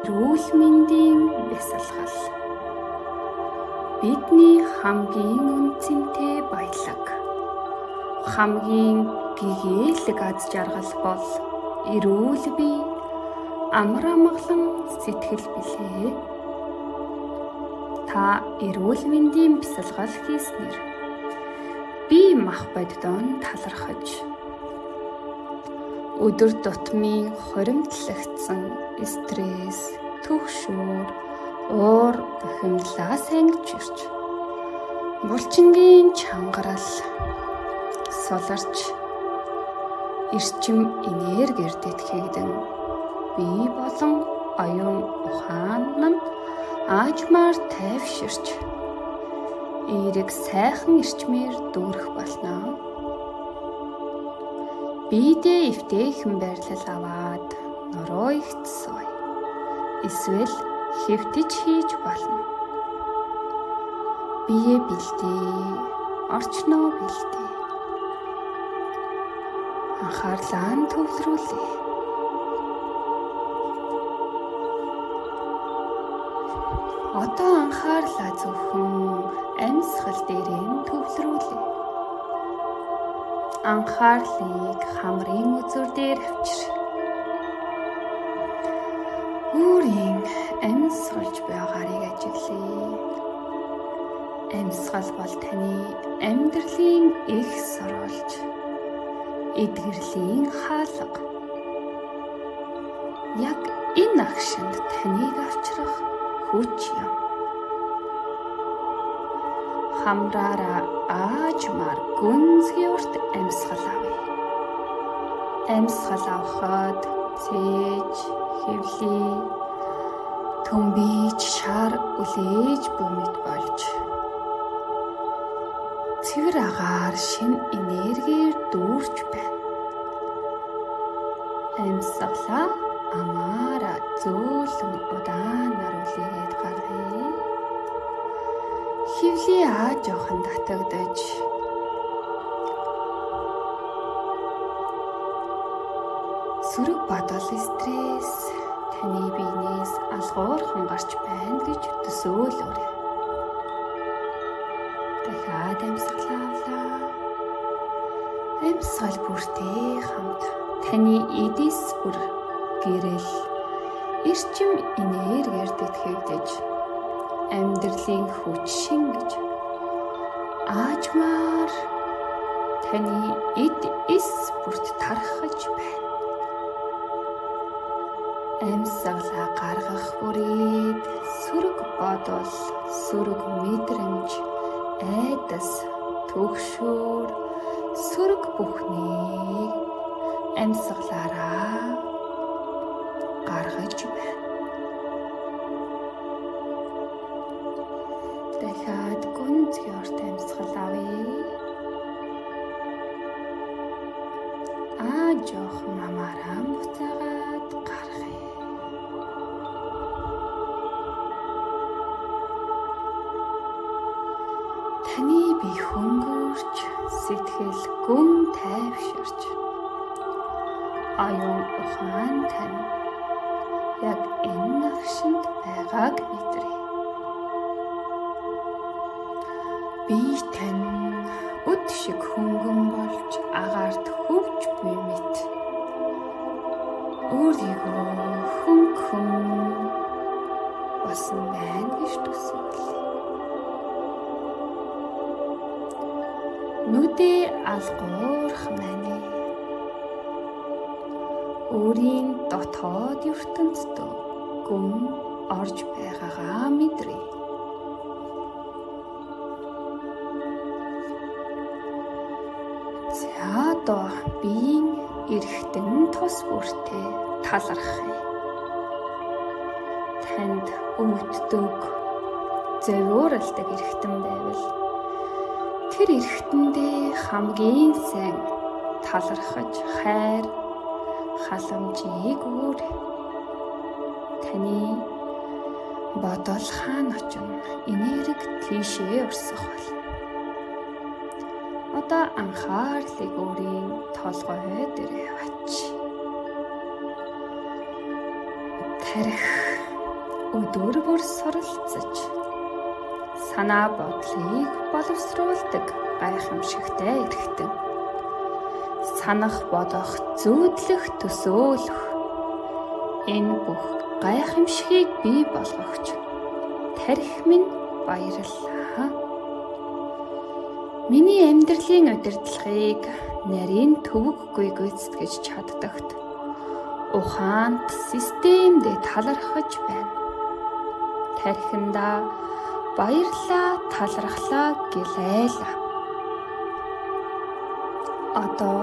эрүүл мэндийн бясалгал. Бидний хамгийн үнцэнтэй баялаг, хамгийн гэгээлэг аз жаргал бол эрүүл бие, амар амгалан сэтгэл билээ. Та эрүүл мэндийн бясалгал хийснээр бие мах боддон талархаж, өдөр тутмын хоримтлагдсан стресс, түгшүүр, уур бухимдлаас ангиж ирж, булчингийн чангарал суларч, эрчим энергиэр тэтгэгдэн бие болон оюун ухаан нь аажмаар тайвширч, эерэг сайхан эрчмээр дүүрэх болно. Биедээ эвтэйхэн байрлал аваад нороо ихт сууя. Эсвэл хэвтэж хийж болно. Бие бэлдээ, орчноо бэлдээ. Анхаарлаа нь төвлөрүүлье. Одоо анхаарлаа зөвхөн амьсгал дээрээ төвлөрүүлье. Анхаарлыг хамрын үзүүр дээр авчир. Өөрийн амьсгалж байгаарыг ажиглая. Амьсгал бол таны амьдралын их сурвалж, эдгэрлийн хаалга. Яг энэ агшинд таныг авчрах хүч юм. Хамраараа аажмаар гүнзгий урт амьсгал авъя. Амьсгал авахад цээж, хэвлий, төмбийч, шар үлээж бөмбөд болж, цэвэр агаар шин энергиэр дүүрч байна. Амьсгалаа амаараа зөөлөн удаанаар үлээгээд гаргая. Хэвлий ааж явахан татагдаж, сөрөг бодол стресс таны биенээс алгуурхан гарч байна гэж төсөөлөөрэй. Дахиад амьсгалаа авлаа. Амьсгал бүртэй хамт таны эдис бүр гэрэл, эрчим энергиэр тэтгэгдэж, амьдралын хүч шингэж, аажмаар таны эдис бүрт тархаж байна. Амьсгалаа гаргах бүрээд сөрөг бодол, сөрөг мэдрэмж, айдас, түгшүүр, сөрөг бүхнийг амьсгалаараа гаргаж байна. Дахиад гүнзгий урт амьсгал авъя. Жоохон амаараа буцаагаад гаргая. Таны бие хөнгөрч, сэтгэл гүн тайвширч, оюун ухаан тань яг энэ агшинд байгааг мэдрээ. Бие тань өд шиг хөнгөн болж агаарт хөвж буй мэт. Өөрийгөө хөнгөн болсон байна гэж төсөөлье. Нүдээ алгуурх мани. Өөрийн дотоод ертөнцид гүн орж байгаагаа мэдрээ. Одоо биеийн эргэтэн тус бүртээ талархъя. Танд өвддөг, зовиуралдаг эргэтэн байвал тэр эргэтэндээ хамгийн сайн талархаж хайр, халамжийг өгөөрэй. Таны бодол хаана очино, энерги тийшээ урсах болно. Одоо анхаарлыг өөрийн толгой дээр аваач. Тарих өдөр бүр суралцаж санаа бодлыг боловсруулдаг гайхамшигтай эрхтэн. Санах, бодох, зүүдлэх, төсөөлөх энэ бүх гайхамшигыг бий болгогч тархи минь баярлалаа. Миний амьдралын удирдлагыг нарийн төвөггүй гүйцэтгэж чаддагт ухаант системд талархаж байна. Тархиндаа баярлаа, талархлаа гэлээлээ. Одоо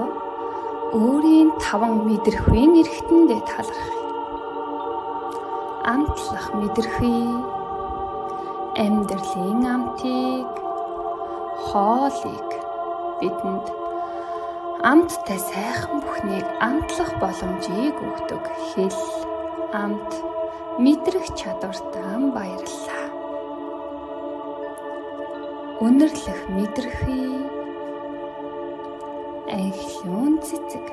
өөрийн 5 мэдрэхүйн эрхтэндээ талархъя. Амтлах мэдрэхүй, амьдралын амтыг, хоолыг бидэнд амттай сайхан бүхнийг амтлах боломжийг өгдөг хэл, амт, мэдрэх чадвартаа баярлалаа. Үнэрлэх мэдрэхүй, анхлын цэцэг,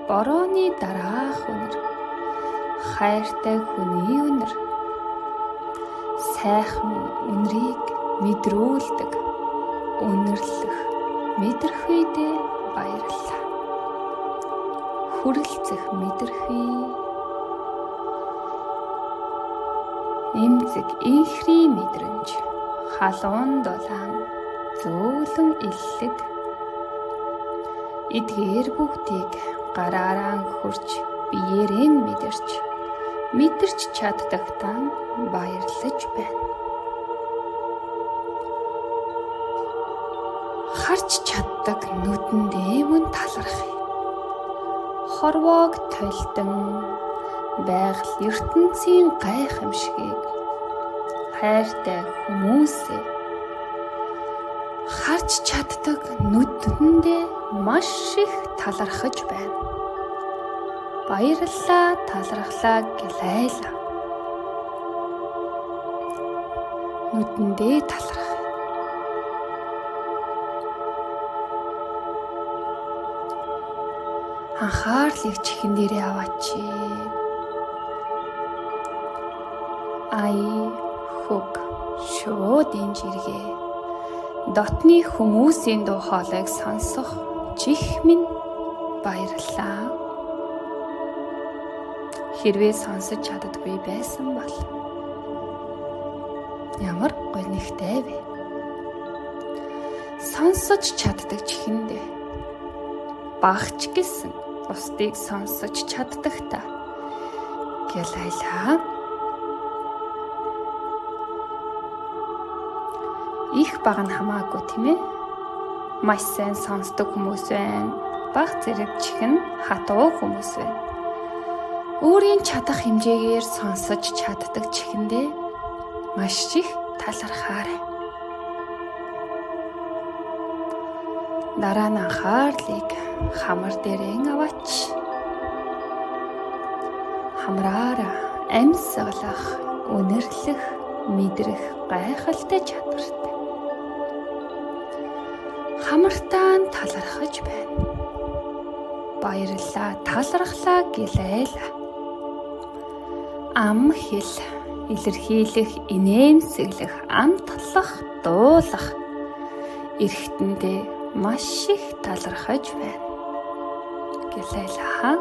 борооны дараах үнэр, хайртай хүний үнэр, сайхан үнрийг мэдрүүлдэг үнэрлэх мэдрэхүйдээ баярлалаа. Хүрэлцэх мэдрэхүй, эмзэг инхрийн мэдрэмж, халуун дулаан, зөөлөн иллэг, эдгээр бүгдийг гараараа хурж биеэрээ мэдэрч чаддагтаа баярлаж байна. Харж чаддаг нүдэндээ мөн талархъя. Хорвоог толдон байгаль ертөнцийн гайхамшигыг, хайртай хүмүүсээ харж чаддаг нүдэндээ маш их талархаж байна. Баярлалаа, талархлаа гэлээлээ. Нүдэндээ талархъя. Анхаарлыг чихэн дээрээ аваачи. Ай, хөг, шуудын жиргээ, дотны хүмүүсийн дуу хоолойг сонсох чих минь баярлалаа. Хэрвээ сонсож чаддаггүй байсан бол ямар гонигтай вэ? Сонсож чаддаг чихэндээ багч гэсэн бусдыг сонсож чаддагтаа гэлээлээ. Их бага нь хамаагүй тийм ээ. Маш сайн сонсдог хүмүүс байна. Бага зэрэг чихэн хатуу хүмүүс байна. Өөрийн чадах хэмжээгээр сонсож чаддаг чихэндээ маш их талархаарай. Дараа нь анхаарлыг хамар дээрээ аваач. Хамраараа амьсгалах, үнэрлэх, мэдрэх гайхалтай чадвартай. Хамартаа талархаж байна. Баярлалаа, талархлаа гэлээлээ. Ам хэл, илэрхийлэх, инээмсэглэх, амтлах, дуулах эрхтэндээ маш их талархаж байна. Гэлээлээ.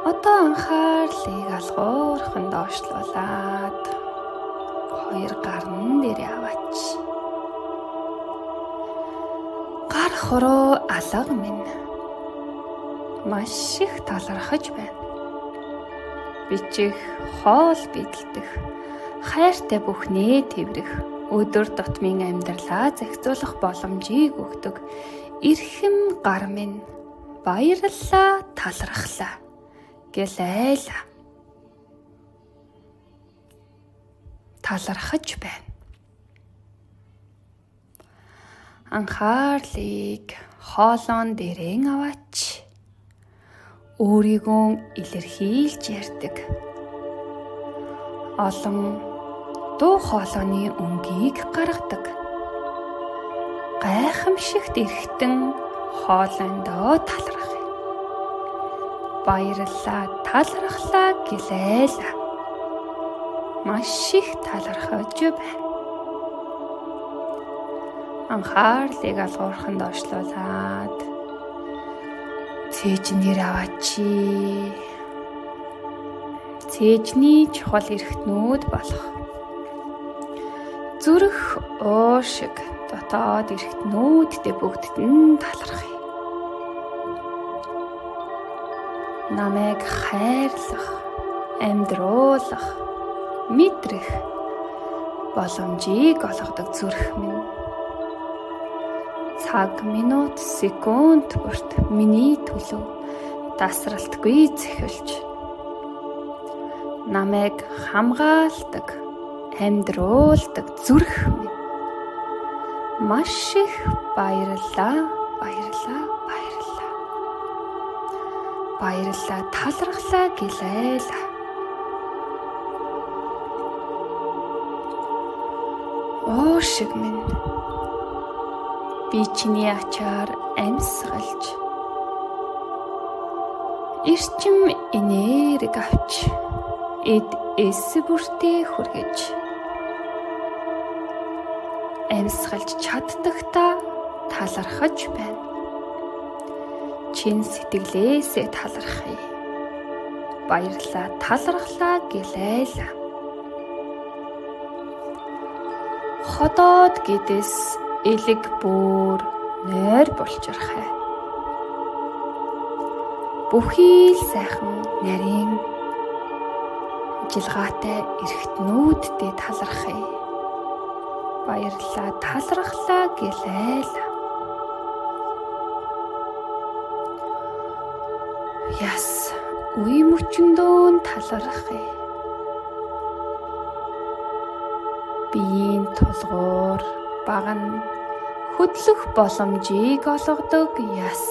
Одоо анхаарлыг алгуурхан доошлуулад 2 гарн дээрээ аваач. Гар хороо алга минь маш их талархаж байна. Бичих, хоол бидэлдэх, хайртай бүхнээ тэврэх, өдөр тутмын амьдралаа зохицуулах боломжийг өгдөг эрхэм гар минь баярлалаа, талархлаа гэлээлээ. Талархаж байна. Анхаарлыг хоолон дээрээ аваач. Өөрийгөө илэрхийлж ярьдаг олон дуу хоолойны өнгийг гаргадаг гайхамшигт эрхтэн хоолойндоо талархъя. баярлалаа, талархлаа гэлээ. Маш их талархаж байна. Анхаарлыг алгуурхан доошлуулад цээжнэр аваачи. Цээжний чухал эрхтнүүд болох зүрх уушиг дотоод эрхтнүүдтэй бүгдд нь талархъя. Намайг хайрлах, амьдруулах, мэдрэх боломжийг олгодог зүрх минь. Цаг, минут, секунд бүрт миний төлөө тасралтгүй зэхэлж намайг хамгаалдаг, амьдруулдаг зүрх минь. Маш их баярлалаа, баярлалаа, баярлалаа. Баярлалаа, талархлаа гэлээ. Уушиг минь. Би чиний ачаар амьсгалж эрчим энерги авч эд эс бүртээ хүргэж амьсгалж чаддагтаа талархаж байна. Чин сэтгэлээсээ талархъя. Баярлалаа, талархлаа гэлээ. Ходоод гэдэс элэг бүр нойр болчирхай. Бүхий л сайхан нарийн жилгаатай эрхтнүүдтэй талархъя. Баярлалаа, талархлаа гэлээ. Яс үе мөчөндөө талархъя. Биеийн тулгуур баган хөдлөх боломжийг олгодог яс.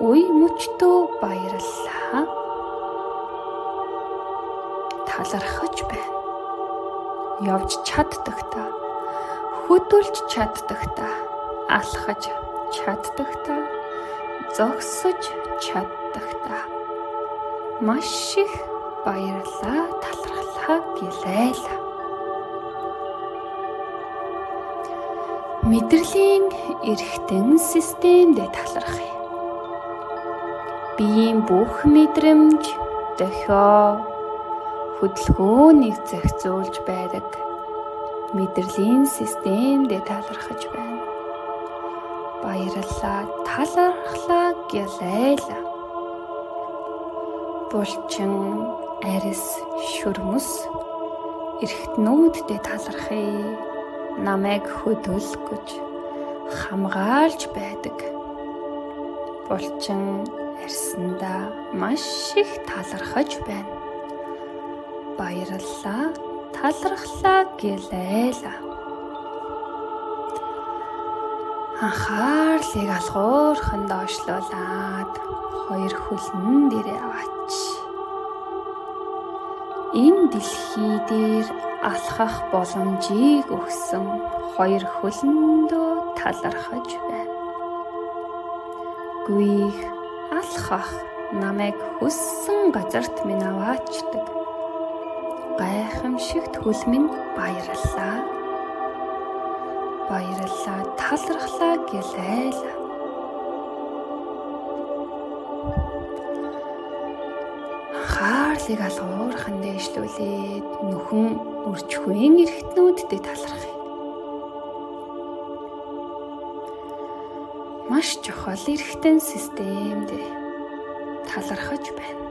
Үе мөчтөө баярлалаа. Талархаж байна. Явж чаддагтаа, хөдөлж чаддагтаа, алхаж чаддагтаа, зогсож чаддагтаа маш их баярлалаа, талархлаа гэлээ. Мэдрэлийн эрхтэн системд талархъя. Биеийн бүх мэдрэмж, дохио, хөдөлгөөнийг зохицуулж байдаг мэдрэлийн системд талархаж байна. Баярлалаа, талархлаа гэлээ. Булчин, арьс, шүрмэс эрхтнүүдтэй талархъя. Намайг хөдөлгөж, хамгаалж байдаг. Булчин арьсандаа маш их талархаж байна. Баярлалаа, талархлаа гэлээ. Анхаарлыг алгуурхан доошлуулад хоёр хөлн дээрээ аваач. Энэ дэлхий дээр алхах боломжийг өгсөн хоёр хөлөндөө талархаж байна. Гүйх алхах намайг хүссэн газарт минь аваачдаг. Гайхамшигт хөл минь баярлалаа. Баярлалаа, талархлаа гэлээ. Анхаарлыг алгуурхан дээшлүүлээд нүхэн үрчхүйн эрхтнүүдтэй талархъя. Маш чухал эрхтэн системд талархаж байна.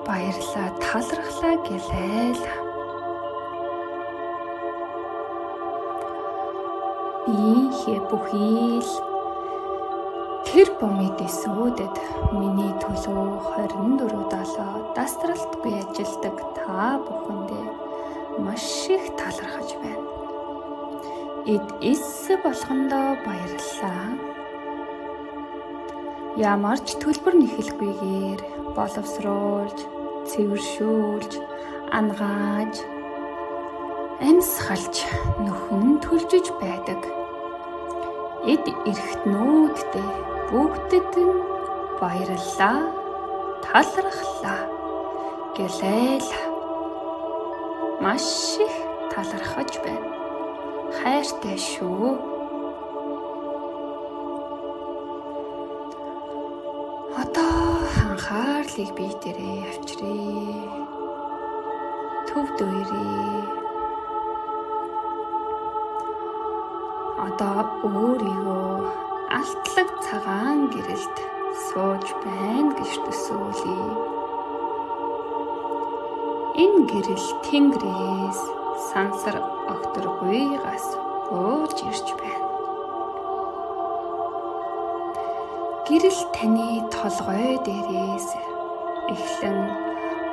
Баярлалаа, талархлаа гэлээ. Биеийнхээ бүхий л тэр бомид эсүүдэд миний төлөө 24/7 дасралтгүй ажилдаг та бүхэндээ маш их талархаж байна. Эд эс болгондоо баярлалаа. Ямар ч төлбөр нэхэлгүйгээр боловсруулж, цэвэршүүлж, ангааж, амьсгалж нөхөн төлжиж байдаг. эд эрхтнүүдтэй бүгдэд нь баярлалаа, талархлаа гэлээ. Маш их талархаж байна. Хайртай шүү. Одоо анхаарлыг бие дээрээ авчиръя. Төвд үерээ. Одоо өөрийгөө алтлаг цагаан гэрэлд сууж байна гэж төсөөлье. Энэ гэрэл тэнгэрээс сансар огторгүйгаас буулж ирж байна. Гэрэл таны толгой дээрээс эхлэн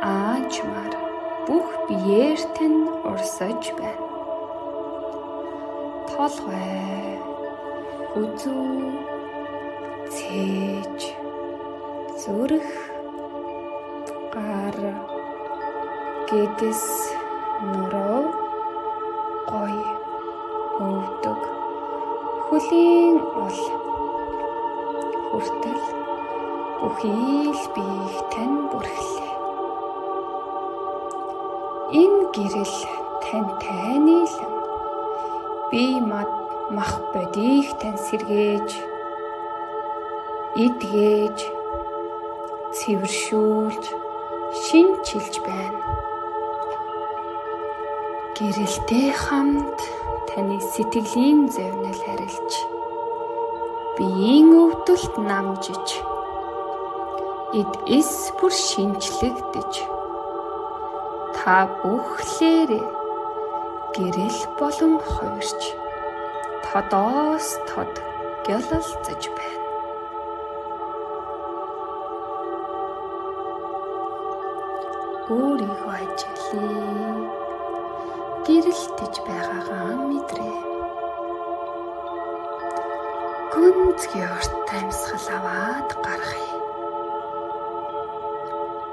аажмаар бүх биеэр тань урсаж байна. Толгой, үзүү, цээж, зүрх, гар, гэдэс, нуруу, гоё, өвдөг, хөлийн ул, хүртэл бүхий л биеийг тань бүрхлээ. Энэ гэрэл тантай нийлэн бие мах бодийг тань сэргээж, эдгээж, цэвэршүүлж, шинчилж байна. Гэрэлтэй хамт таны сэтгэлийн зовнил харилж, биеийн өвдөлт намжиж, эд эс бүр шинчлэгдэж, та бүхлээрээ гэрэл болон хувирч, тодоос тод гялалцаж байна. Өөрийгөө ажиглая. Гэрэлтэж байгаагаа мэдрээ. Гүнзгий урт амьсгал аваад гаргая.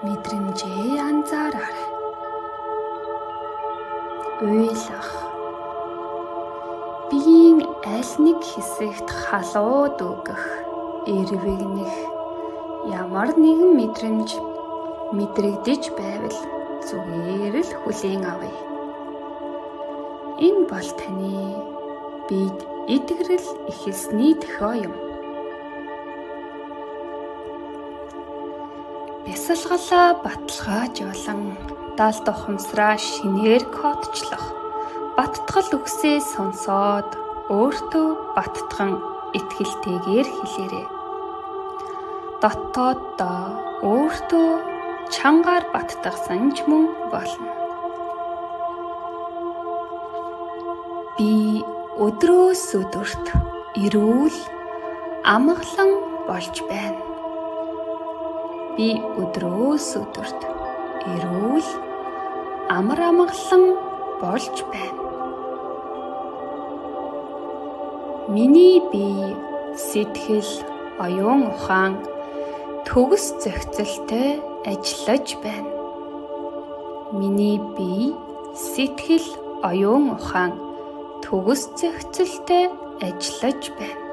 Мэдрэмжээ анзаараарай. Уйлах. Биеийн аль нэг хэсэгт халууд өгөх, эрвэгнэх ямар нэгэн мэдрэмж мэдрэгдэж байвал зүгээр л хүлээн авъя. Энэ бол таны биед эдгэрэл эхэлсний дохио юм. Бясалгалаа баталгааж болон далд ухамсараа шинээр кодчлох, баттгал үгсээ сонсоод өөртөө баттган итгэлтэйгээр хэлээрэй. Дотооддоо өөртөө чангаар баттгасан ч мөн болно. Би өдрөөс өдөрт эрүүл, амгалан болж байна. Би өдрөөс өдөрт эрүүл, амар амгалан болж байна. Миний бие, сэтгэл, оюун ухаан төгс зохицолтой ажиллаж байна. Миний бие, сэтгэл, оюун ухаан төгс зохицолтой ажиллаж байна.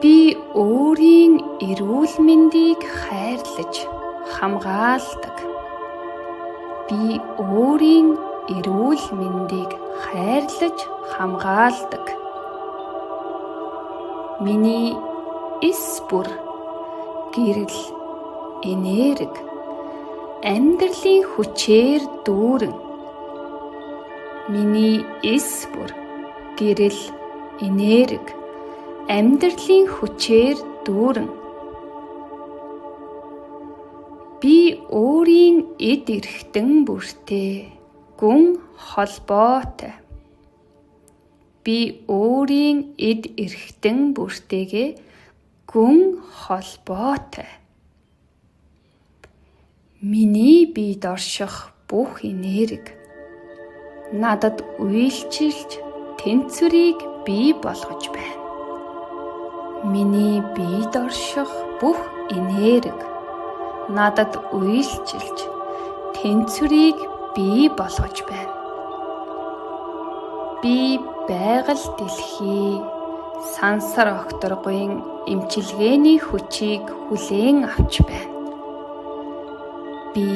Би өөрийн эрүүл мэндийг хайрлаж, хамгаалдаг. Би өөрийн эрүүл мэндийг хайрлаж, хамгаалдаг. Миний эс бүр, гэрэл, энерги амьдралын хүчээр дүүрэн. Миний эс бүр, гэрэл, энерги амьдралын хүчээр дүүрэн. Би өөрийн эд эрхтэн бүртэй гүн холбоотой. Би өөрийн эд эрхтэн бүртэйгээ гүн холбоотой. Миний биед орших бүх энерги надад үйлчилж, тэнцвэрийг бий болгож байна. Миний биед орших бүх энерги надад үйлчилж, тэнцвэрийг бий болгож байна. Би байгаль дэлхий сансар огторгуйн эмчилгээний хүчийг хүлээн авч байна. Би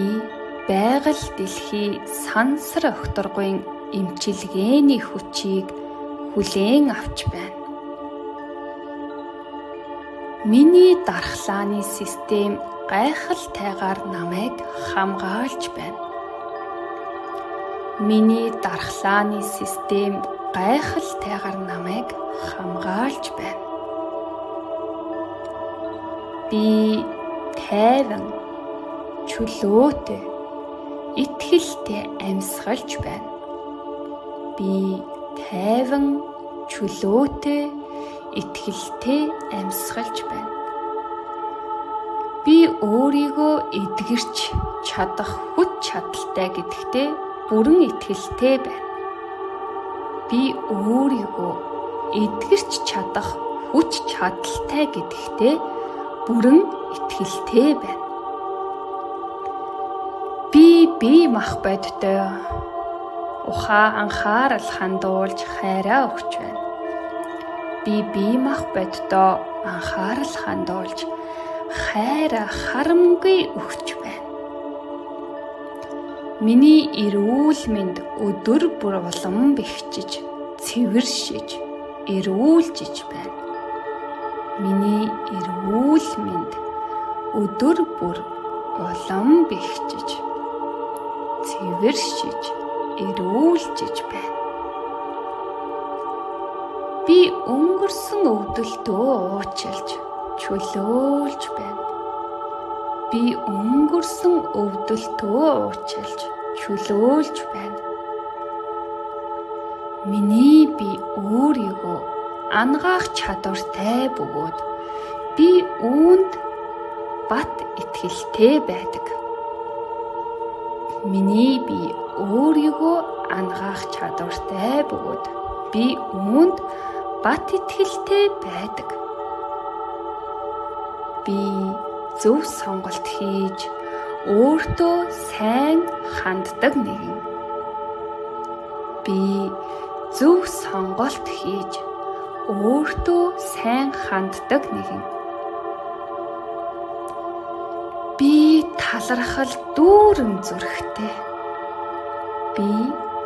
байгаль дэлхий сансар огторгуйн эмчилгээний хүчийг хүлээн авч байна. Миний дархлааны систем гайхалтайгаар намайг хамгаалж байна. Миний дархлааны систем гайхалтайгаар намайг хамгаалж байна. Би тайван, чөлөөтэй, итгэлтэй амьсгалж байна. Би тайван, чөлөөтэй, итгэлтэй амьсгалж байна. Би өөрийгөө эдгэрч чадах хүч чадалтай гэдэгтээ бүрэн итгэлтэй байна. Би өөрийгөө эдгэрч чадах хүч чадалтай гэдэгтээ бүрэн итгэлтэй байна. Би мах бодтой ухаан анхаарал хандуулж хайраа өгч байна. Би мах бодтой анхаарал хандуулж хайраа харамгүй өгч байна. Миний эрүүл мэнд өдөр бүр улам бэхжиж, цэвэршиж, эрүүлжиж байна. Миний эрүүл мэнд өдөр бүр улам бэхжиж, цэвэршиж, эрүүлжиж байна. Би өнгөрсөн өвдөлтөө уучлж, чөлөөлж байна. Би өнгөрсөн өвдөлтөө уучлж, чөлөөлж байна. Миний би өөрийгөө ангаах чадвартай бөгөөд би үүнд бат итгэлтэй байдаг. Миний би өөрийгөө ангаах чадвартай бөгөөд би үүнд бат итгэлтэй байдаг. Би зөв сонголт хийж өөртөө сайн ханддаг нэгэн. Би зөв сонголт хийж өөртөө сайн ханддаг нэгэн. Би талархал дүүрэн зүрхтэй. Би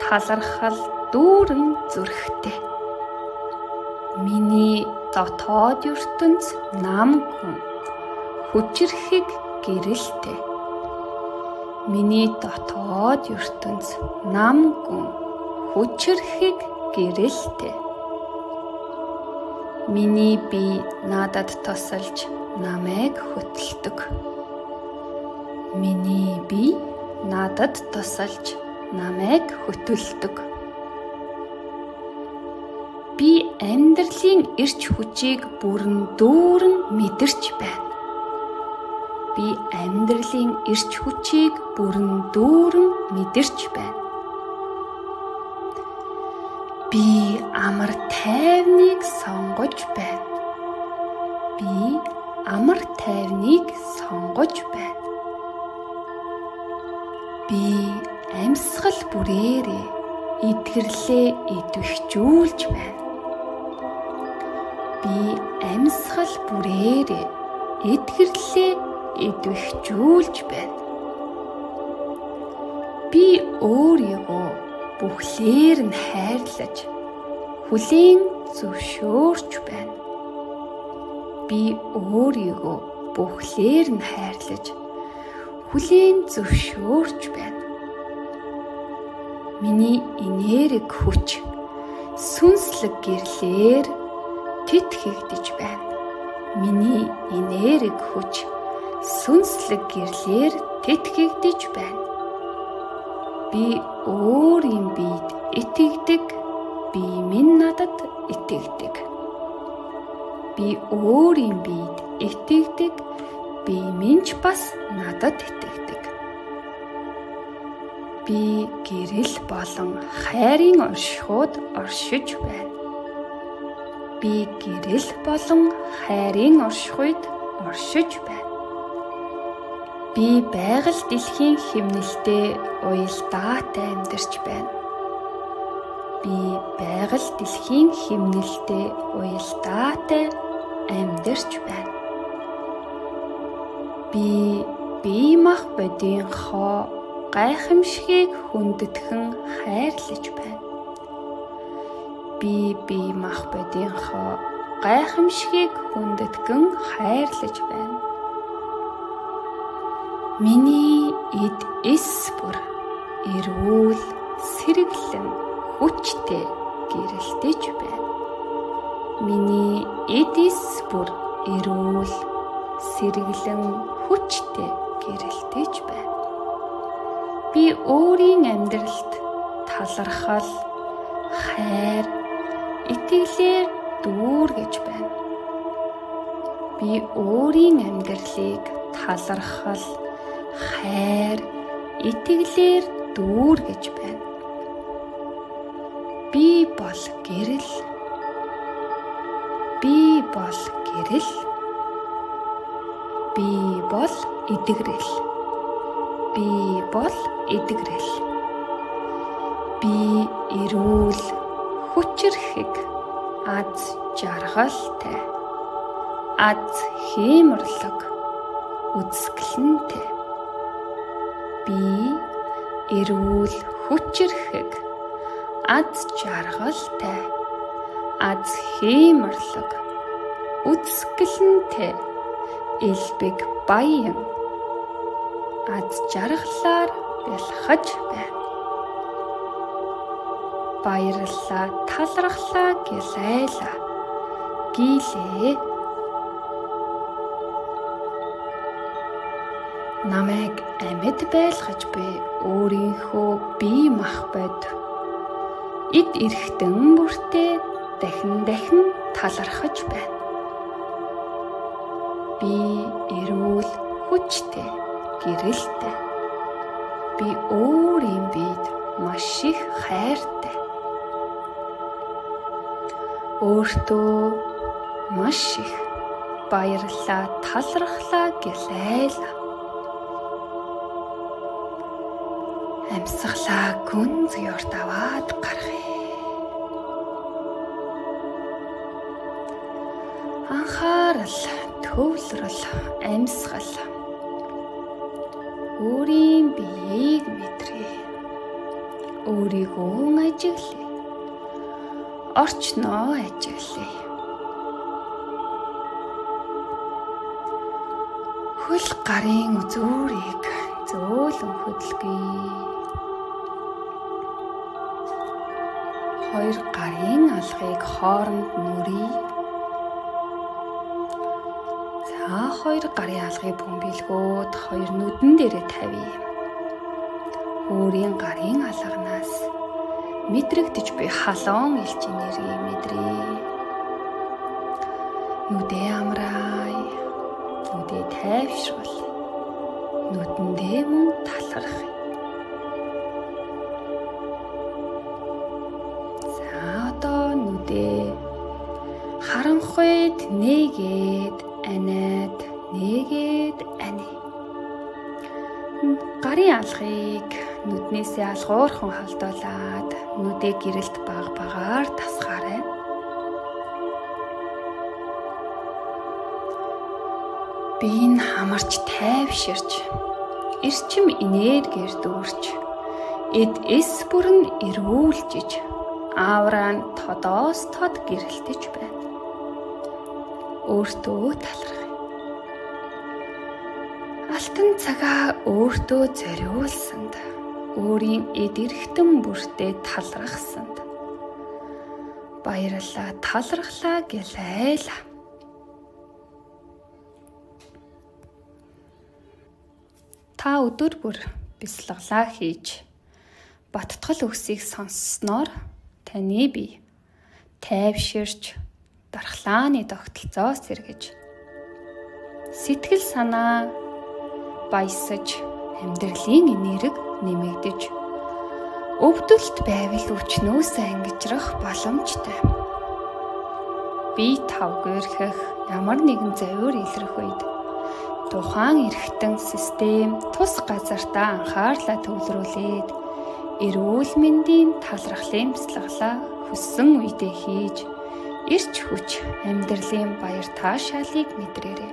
талархал дүүрэн зүрхтэй. Миний дотоод ертөнц намгүй, хүчрэхэг гэрэлтэй. Миний дотоод ертөнц намгүй, хүчрэхэг гэрэлтэй. Миний бие надад тусалж намайг хөтэлдэг. Миний бие надад тусалж намайг хөтөлдөг. Би амьдралын эрч хүчийг бүрэн дүүрэн мэдэрч байна. Би амьдралын эрч хүчийг бүрэн дүүрэн мэдэрч байна. Би амар тайвныг сонгож байна. Би амар тайвныг сонгож байна. Би амьсгал бүрээрээ эдгэрлээ идэвхжүүлж байна. Би амьсгал бүрээрээ эдгэрлээ идэвхжүүлж байна. Би өөрийгөө бүхлээр нь хайрлаж, хүлээн зөвшөөрч байна. Би өөрийгөө бүхлээр нь хайрлаж, хүлээн зөвшөөрч байна. Миний энерги хүч сүнслэг гэрлээр тэтгэгдэж байна. Миний энерги хүч сүнслэг гэрлээр тэтгэгдэж байна. Би өөрийн биед итгэдэг, би минь надад итгэдэг. Би өөрийн биед итгэдэг, би минь ч бас надад итгэдэг. Би гэрэл болон хайрын оршихуйд оршиж байна. Би гэрэл болон хайрын оршихуйд оршиж байна. Би байгаль дэлхийн хэмнэлтэд уялдаатай амьдарч байна. Би байгаль дэлхийн хэмнэлтэд уялдаатай амьдарч байна. Би бие мах бодийнхоо гайхамшигыг хүндэтгэн хайрлаж байна. Би бие мах бодийнхоо гайхамшигыг хүндэтгэн хайрлаж байна. Миний эд эс бүр эрүүл, сэргэлэн, хүчтэй гэрэлтэж байна. Миний эд эс бүр эрүүл, сэргэлэн, хүчтэй гэрэлтэж байна. Би өөрийн амьдралд талархал, хайр, итгэлээр дүүргэж байна. Би өөрийн амьдралыг талархал, хайр, итгэлээр дүүргэж байна. Би бол гэрэл. Би бол гэрэл. Би бол эдгэрэл. Би бол эдгэрэл. Би эрүүл, хүчрхэг, аз жаргалтай, аз хиймэрлэг, үзэсгэлэнтэй. Би эрүүл, хүчрхэг, аз жаргалтай, аз хиймэрлэг, үзэсгэлэнтэй, элбэг баян, аз жаргалаар бэлхэж байна. Баярлалаа, талархлаа гэлээлээ. Гилээ. Намайг амьд байлгаж буй өөрийнхөө бие махбод эд эрхтэн бүртээ дахин талархаж байна. Би эрүүл, хүчтэй, гэрэлтэй. Би өөрийн биед маш их хайртай. Өөртөө маш их баярлалаа, талархлаа гэлээлээ. Амьсгалаа гүн зөөрт аваад гаргая. Анхаарал, төвлөрөл, амьсгал. Өөрийн биеийг мэдрээ. Өөрийгөө ажиглая. Орчноо ажиглая. Хөл гарын үзүүрийг зөөлөн хөдөлгөе. Хоёр гарын алгыг хооронд нүрий. За хоёр гарын алгыг бөмбөлгөөд хоёр нүдэн дээрээ тавья. Өөрийн гарын алганаас мэдрэгдэж буй халуун элчин нэрийг мэдрээ. Нүдээ амраая. Нүдээ тайвшруул. Нүдэндээ мөн талархъя. За одоо нүдээ харанхуйд нээгээд аниад нээгээд ани. Гарын алгыг нүднээсээ алгуурхан холдуулаад нүдээ гэрэлт багаар тасгаарай. Бие нь хамарч тайвширч, эрчим энергиэр дүүрч, эд эс бүр нь эрүүлжиж, аавраа нь тодоос тод гэрэлтэж байна. Өөртөө талархъя. Алтан цагаа өөртөө зориулсанд, өөрийн эд эрхтэн бүртээ талархсанд баярлалаа, талархлаа гэлээлээ. Та өдөр бүр бясалгалаа хийж, баттгал өгсийг сонссноор таны бие тайвширч, дархлааны тогтолцоо сэргэж, сэтгэл санаа баясаж, амьдралын энерги нэмэгдэж, өвдөлт байвал өчнөөсөө ангижрах боломжтой. Бие тавгүйрхэх ямар нэгэн завиур илрэх үед тухайн эрхтэн систем тус газартаа анхаарлаа төвлөрүүлээд эрүүл мэндийн талархлын бяцлаглаа хүссэн үедээ хийж, эрч хүч амьдралын баяр таашаалыг мэдрээрэй.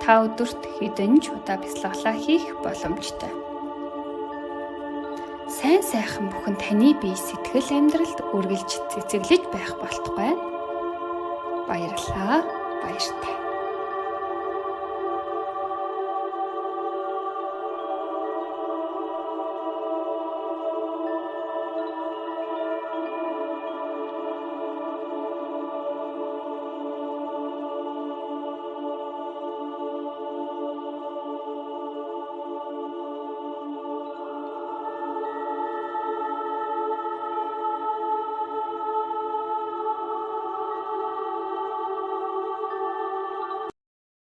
Та өдөрт хэдэн ч удаа бяцлаглаа хийх боломжтой. Сайн сайхан бүхэн таны бие сэтгэл амьдралд үргэлж цэцэглэж байх болтугай. Баярлалаа. Баяртай.